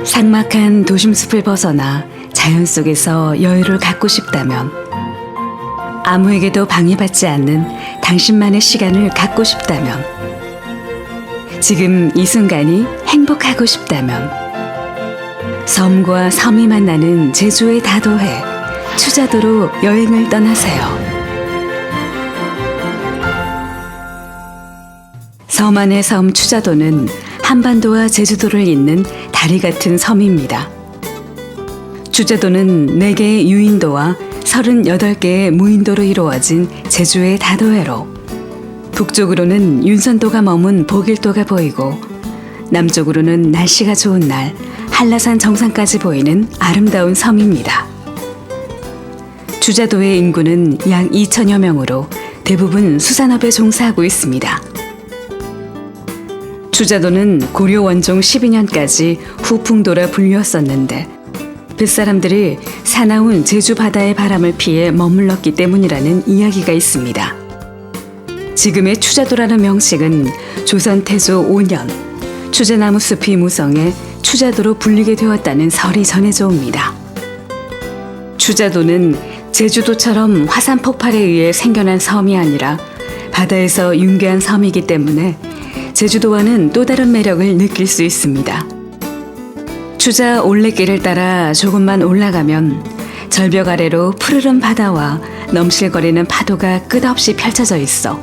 삭막한 도심숲을 벗어나 자연 속에서 여유를 갖고 싶다면, 아무에게도 방해받지 않는 당신만의 시간을 갖고 싶다면, 지금 이 순간이 행복하고 싶다면, 섬과 섬이 만나는 제주의 다도해 추자도로 여행을 떠나세요. 섬 안의 섬 추자도는 한반도와 제주도를 잇는 다리 같은 섬입니다. 추자도는 4개의 유인도와 38개의 무인도로 이루어진 제주의 다도해로, 북쪽으로는 윤선도가 머문 보길도가 보이고, 남쪽으로는 날씨가 좋은 날 한라산 정상까지 보이는 아름다운 섬입니다. 추자도의 인구는 약 2천여 명으로 대부분 수산업에 종사하고 있습니다. 추자도는 고려 원종 12년까지 후풍도라 불리웠었는데, 뱃사람들이 사나운 제주 바다의 바람을 피해 머물렀기 때문이라는 이야기가 있습니다. 지금의 추자도라는 명칭은 조선 태조 5년 추자나무 숲이 무성해 추자도로 불리게 되었다는 설이 전해져 옵니다. 추자도는 제주도처럼 화산 폭발에 의해 생겨난 섬이 아니라 바다에서 융계한 섬이기 때문에 제주도와는 또 다른 매력을 느낄 수 있습니다. 추자 올레길을 따라 조금만 올라가면 절벽 아래로 푸르른 바다와 넘실거리는 파도가 끝없이 펼쳐져 있어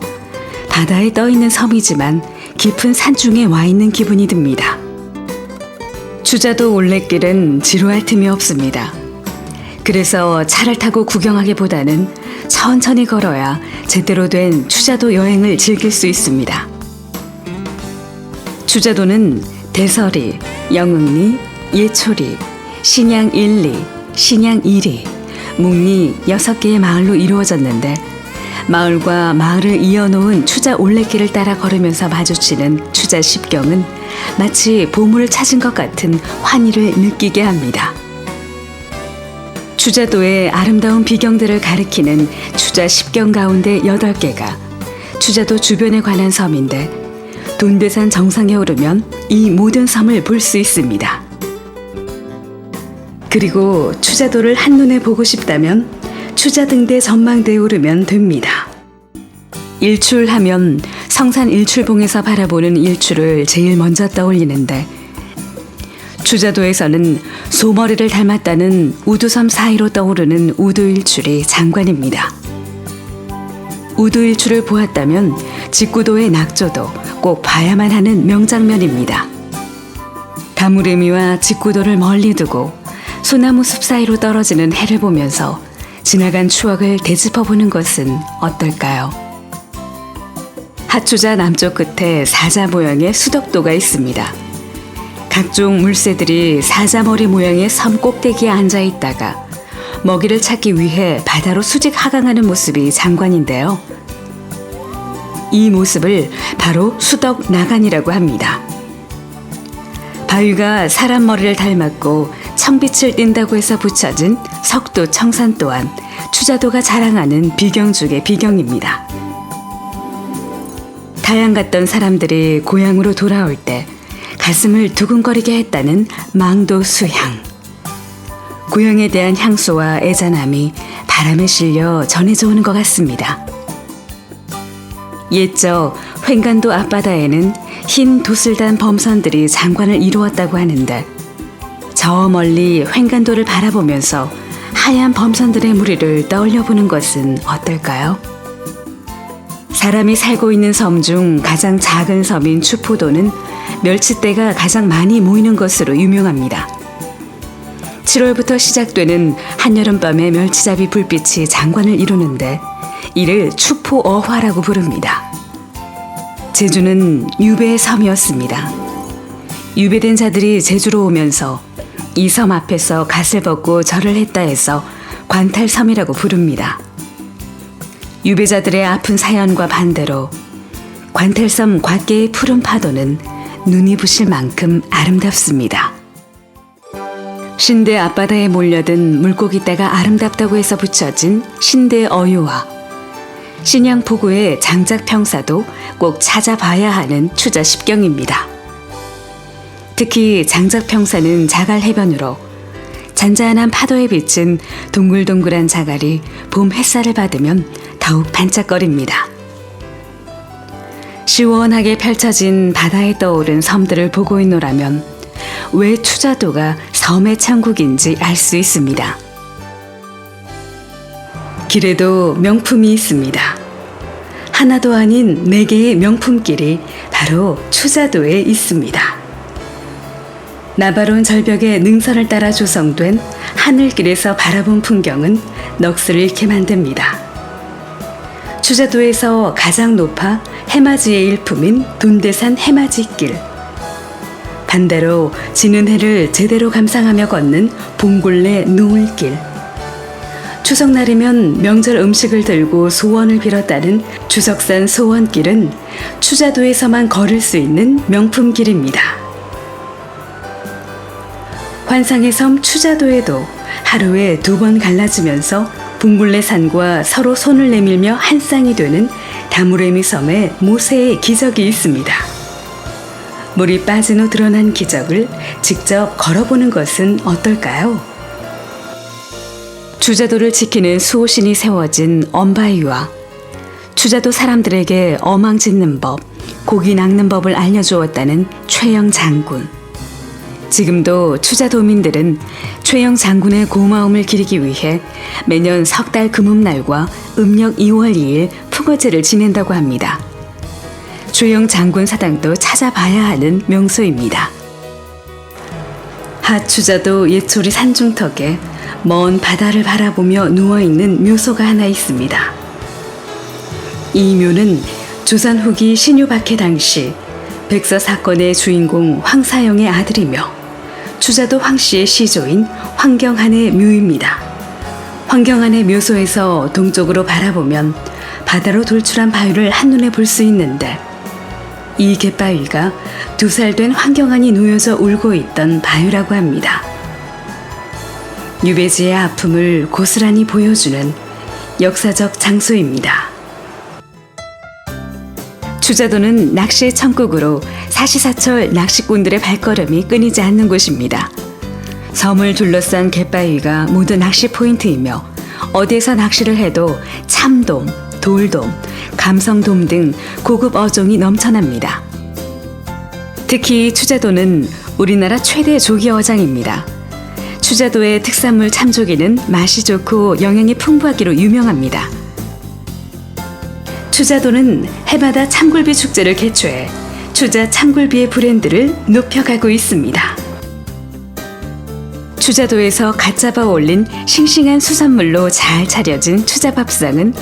바다에 떠있는 섬이지만 깊은 산중에 와 있는 기분이 듭니다. 추자도 올레길은 지루할 틈이 없습니다. 그래서 차를 타고 구경하기보다는 천천히 걸어야 제대로 된 추자도 여행을 즐길 수 있습니다. 추자도는 대서리, 영흥리, 예초리, 신양 1리, 신양 2리, 묵리 6개의 마을로 이루어졌는데, 마을과 마을을 이어놓은 추자 올레길을 따라 걸으면서 마주치는 추자 십경은 마치 보물을 찾은 것 같은 환희를 느끼게 합니다. 추자도의 아름다운 비경들을 가리키는 추자 십경 가운데 8개가 추자도 주변에 관한 섬인데, 돈대산 정상에 오르면 이 모든 섬을 볼 수 있습니다. 그리고 추자도를 한눈에 보고 싶다면 추자등대 전망대에 오르면 됩니다. 일출하면 성산 일출봉에서 바라보는 일출을 제일 먼저 떠올리는데, 추자도에서는 소머리를 닮았다는 우두섬 사이로 떠오르는 우두일출이 장관입니다. 우두일출을 보았다면 직구도의 낙조도 꼭 봐야만 하는 명장면입니다. 가무레미와 직구도를 멀리 두고 소나무 숲 사이로 떨어지는 해를 보면서 지나간 추억을 되짚어보는 것은 어떨까요? 하추자 남쪽 끝에 사자 모양의 수덕도가 있습니다. 각종 물새들이 사자머리 모양의 섬 꼭대기에 앉아 있다가 먹이를 찾기 위해 바다로 수직 하강하는 모습이 장관인데요. 이 모습을 바로 수덕 나간이라고 합니다. 바위가 사람 머리를 닮았고 청빛을 띈다고 해서 붙여진 석도 청산 또한 추자도가 자랑하는 비경 중의 비경입니다. 타양 갔던 사람들이 고향으로 돌아올 때 가슴을 두근거리게 했다는 망도 수향. 고향에 대한 향수와 애잔함이 바람에 실려 전해져 오는 것 같습니다. 옛적 횡간도 앞바다에는 흰 도슬단 범선들이 장관을 이루었다고 하는데, 저 멀리 횡간도를 바라보면서 하얀 범선들의 무리를 떠올려보는 것은 어떨까요? 사람이 살고 있는 섬 중 가장 작은 섬인 추포도는 멸치떼가 가장 많이 모이는 것으로 유명합니다. 7월부터 시작되는 한여름밤의 멸치잡이 불빛이 장관을 이루는데, 이를 추포어화라고 부릅니다. 제주는 유배의 섬이었습니다. 유배된 자들이 제주로 오면서 이 섬 앞에서 갓을 벗고 절을 했다 해서 관탈섬이라고 부릅니다. 유배자들의 아픈 사연과 반대로 관탈섬 곽계의 푸른 파도는 눈이 부실 만큼 아름답습니다. 신대 앞바다에 몰려든 물고기떼가 아름답다고 해서 붙여진 신대 어유와 신양포구의 장작평사도 꼭 찾아봐야 하는 추자 십경입니다. 특히 장작평사는 자갈 해변으로 잔잔한 파도에 비친 동글동글한 자갈이 봄 햇살을 받으면 더욱 반짝거립니다. 시원하게 펼쳐진 바다에 떠오른 섬들을 보고 있노라면 왜 추자도가 섬의 천국인지 알 수 있습니다. 길에도 명품이 있습니다. 하나도 아닌 4개의 명품길이 바로 추자도에 있습니다. 나바론 절벽의 능선을 따라 조성된 하늘길에서 바라본 풍경은 넋을 잃게 만듭니다. 추자도에서 가장 높아 해맞이의 일품인 돈대산 해맞이길, 반대로 지는 해를 제대로 감상하며 걷는 봉골레 노을길, 추석날이면 명절 음식을 들고 소원을 빌었다는 주석산 소원길은 추자도에서만 걸을 수 있는 명품길입니다. 환상의 섬 추자도에도 하루에 2번 갈라지면서 봉골레산과 서로 손을 내밀며 한 쌍이 되는 다무레미 섬의 모세의 기적이 있습니다. 물이 빠진 후 드러난 기적을 직접 걸어보는 것은 어떨까요? 추자도를 지키는 수호신이 세워진 엄바위와 추자도 사람들에게 어망 짓는 법, 고기 낚는 법을 알려주었다는 최영 장군. 지금도 추자도민들은 최영 장군의 고마움을 기리기 위해 매년 석달 금음날과 음력 2월 2일 풍어제를 지낸다고 합니다. 최영 장군 사당도 찾아봐야 하는 명소입니다. 하추자도 예초리 산중턱에 먼 바다를 바라보며 누워있는 묘소가 하나 있습니다. 이 묘는 조선 후기 신유박해 당시 백서 사건의 주인공 황사영의 아들이며 추자도 황씨의 시조인 황경한의 묘입니다. 황경한의 묘소에서 동쪽으로 바라보면 바다로 돌출한 바위를 한눈에 볼 수 있는데 이 갯바위가 2살 된 황경한이 놓여져 울고 있던 바위라고 합니다. 유배지의 아픔을 고스란히 보여주는 역사적 장소입니다. 추자도는 낚시의 천국으로 사시사철 낚시꾼들의 발걸음이 끊이지 않는 곳입니다. 섬을 둘러싼 갯바위가 모두 낚시 포인트이며 어디에서 낚시를 해도 참돔, 돌돔, 감성돔 등 고급 어종이 넘쳐납니다. 특히 추자도는 우리나라 최대 조기 어장입니다. 추자도의 특산물 참조기는 맛이 좋고 영양이 풍부하기로 유명합니다. 추자도는 해마다 참굴비 축제를 개최해 추자 참굴비의 브랜드를 높여가고 있습니다. 추자도에서 갓 잡아 올린 싱싱한 수산물로 잘 차려진 추자밥상은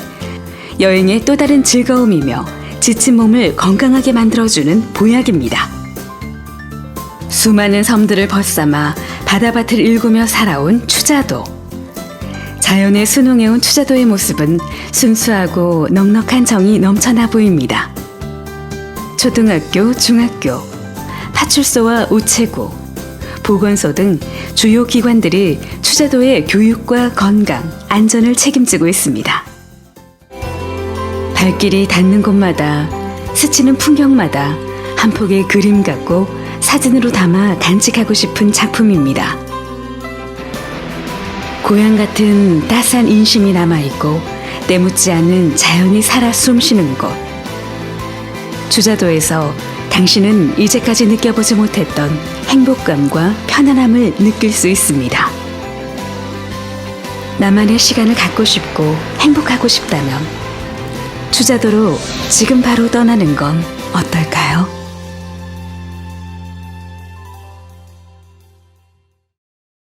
여행의 또 다른 즐거움이며 지친 몸을 건강하게 만들어주는 보약입니다. 수많은 섬들을 벗삼아 바다밭을 일구며 살아온 추자도. 자연에 순응해온 추자도의 모습은 순수하고 넉넉한 정이 넘쳐나 보입니다. 초등학교, 중학교, 파출소와 우체국, 보건소 등 주요 기관들이 추자도의 교육과 건강, 안전을 책임지고 있습니다. 발길이 닿는 곳마다, 스치는 풍경마다 한 폭의 그림 같고 사진으로 담아 간직하고 싶은 작품입니다. 고향 같은 따스한 인심이 남아있고 때묻지 않는 자연이 살아 숨쉬는 곳. 추자도에서 당신은 이제까지 느껴보지 못했던 행복감과 편안함을 느낄 수 있습니다. 나만의 시간을 갖고 싶고 행복하고 싶다면 추자도로 지금 바로 떠나는 건 어떨까요?